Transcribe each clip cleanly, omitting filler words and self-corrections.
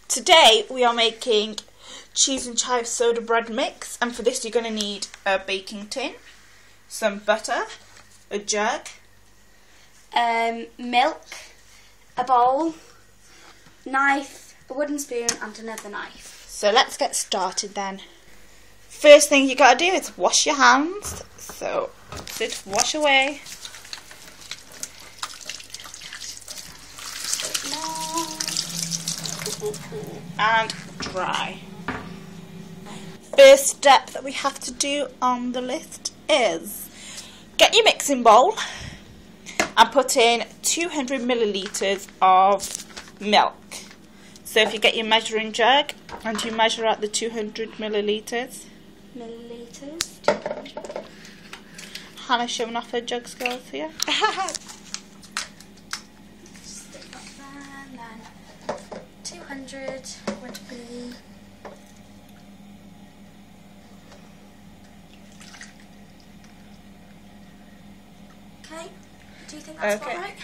Today we are making cheese and chive soda bread mix, and for this you're going to need a baking tin, some butter, a jug, milk, a bowl, knife, a wooden spoon and another knife. So let's get started then. First thing you got to do is wash your hands, so just wash away. And dry. First step that we have to do on the list is get your mixing bowl and put in 200 millilitres of milk. So if you get your measuring jug and you measure out the 200 millilitres. Hannah's showing off her jug skills here. Stick that there, and then 200 would be okay. Do you think that's about right?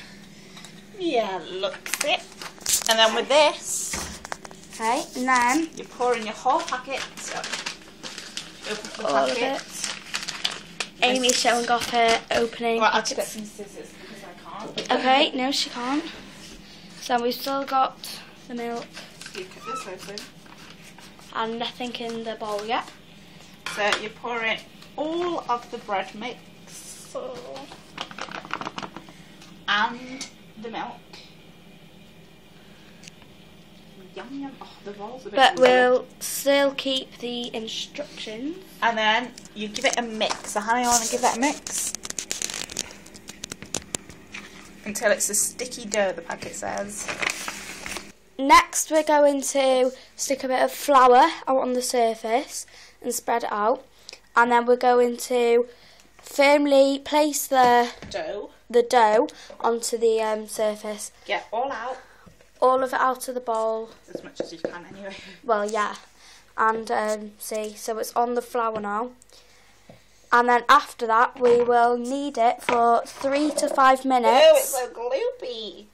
Yeah, looks it. And then with this, okay, and then you pour in your whole packet. So open the all packet. of it. Amy's showing off her opening. Well, I have to get some scissors because I can't. Okay, no, she can't. So we've still got the milk. You cut this open. And nothing in the bowl yet. So you pour in all of the bread mix and the milk. Yum yum. Oh, the bowl's a bit But weird. we'll still keep the instructions. And then you give it a mix. So Hannah, you want to give that a mix? Until it's a sticky dough, the packet says. Next we're going to stick a bit of flour out on the surface and spread it out. And then we're going to firmly place the dough onto the surface. Get all out. All of it out of the bowl. As much as you can anyway. Well, yeah. And see, so it's on the flour now. And then after that, we will knead it for 3 to 5 minutes. Oh, it's so gloopy.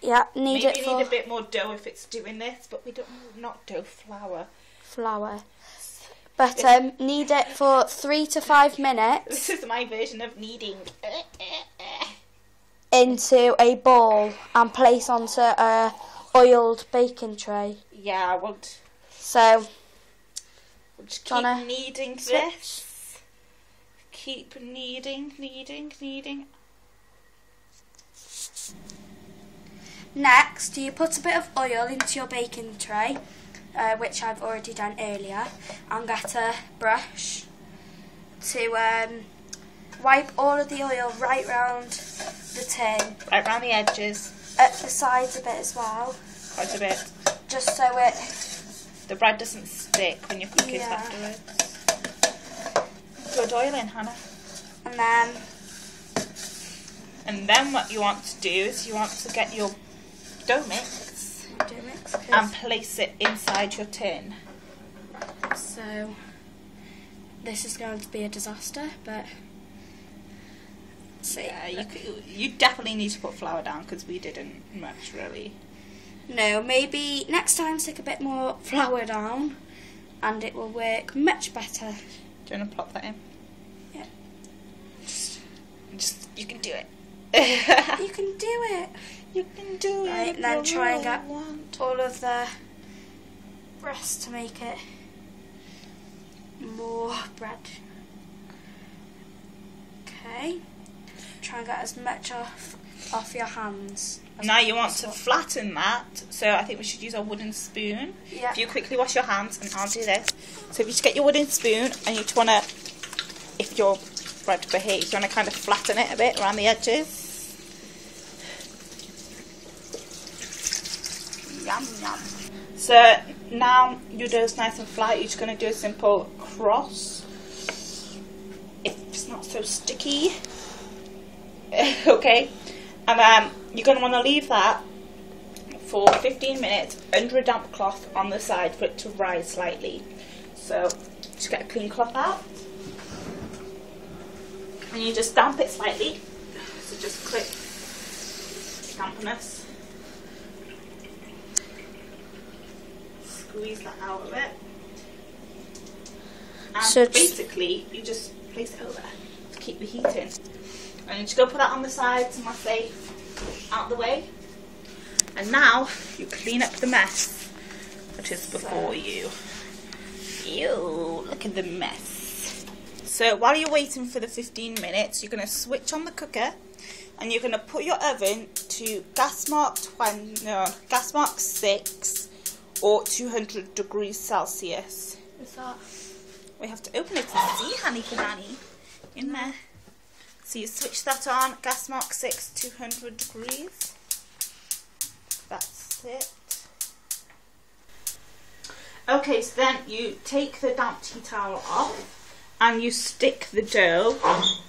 Yeah, knead it for... Maybe you need a bit more dough if it's doing this, but we don't not dough, flour. Flour. But knead it for 3 to 5 minutes. This is my version of kneading. Into a bowl and place onto a oiled baking tray. Yeah, we'll So just keep kneading this. Keep kneading. Next, you put a bit of oil into your baking tray, which I've already done earlier, and get a brush to wipe all of the oil right round the tin. Right round the edges. At the sides a bit as well. Quite a bit. Just so the bread doesn't stick when you cook it afterwards. Good oiling, Hannah. And then what you want to do is you want to get your dough mix and place it inside your tin. So this is going to be a disaster, but see. Yeah, you definitely need to put flour down because we didn't much really. No, maybe next time stick a bit more flour down and it will work much better. Do you want to plop that in? Yeah. Just you can do it. You can do it. You can do right, it. And then try and get all of the rest to make it more bread. Okay. Try and get as much off your hands. Now you want to flatten that, so I think we should use a wooden spoon. Yeah. If you quickly wash your hands, and I'll do this. So if you just get your wooden spoon, and you just want to, if your bread behaves, you want to kind of flatten it a bit around the edges. Yum yum. So now your dough's nice and flat, you're just going to do a simple cross. If it's not so sticky. Okay. And you're going to want to leave that for 15 minutes under a damp cloth on the side for it to rise slightly. So just get a clean cloth out and you just damp it slightly. So just click dampness squeeze that out of it. And So basically, you just place it over to keep the heat in. And you just go put that on the side to my safe, out the way. And now you clean up the mess that is before you. Ew, look at the mess. So while you're waiting for the 15 minutes, you're going to switch on the cooker and you're going to put your oven to gas mark 6 or 200 degrees Celsius. What's that? We have to open it to see, honey banana, in there. So you switch that on, gas mark 6, 200 degrees. That's it. Okay, so then you take the damp tea towel off and you stick the dough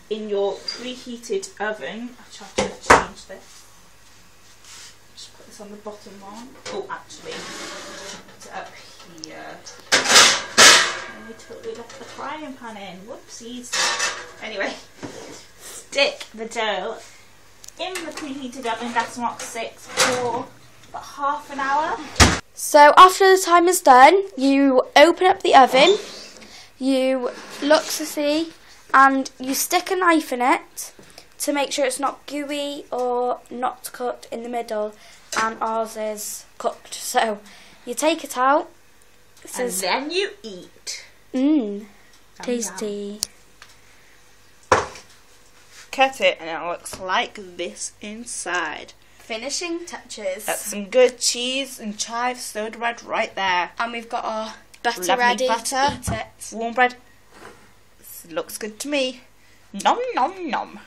in your preheated oven. I'll try to change this. Just put this on the bottom one. Oh, actually, put it up here. And we totally left the frying pan in. Whoopsies. Anyway, stick the dough in the preheated oven, gas mark 6, for about half an hour. So after the time is done, you open up the oven, you look to see, and you stick a knife in it to make sure it's not gooey or not cooked in the middle, and ours is cooked. So you take it out. And then you eat. Mmm, tasty. Cut it and it looks like this inside. Finishing touches. That's some good cheese and chive stirred red right there. And we've got our butter Lovely ready butter. to eat it. Warm bread. This looks good to me. Nom nom nom.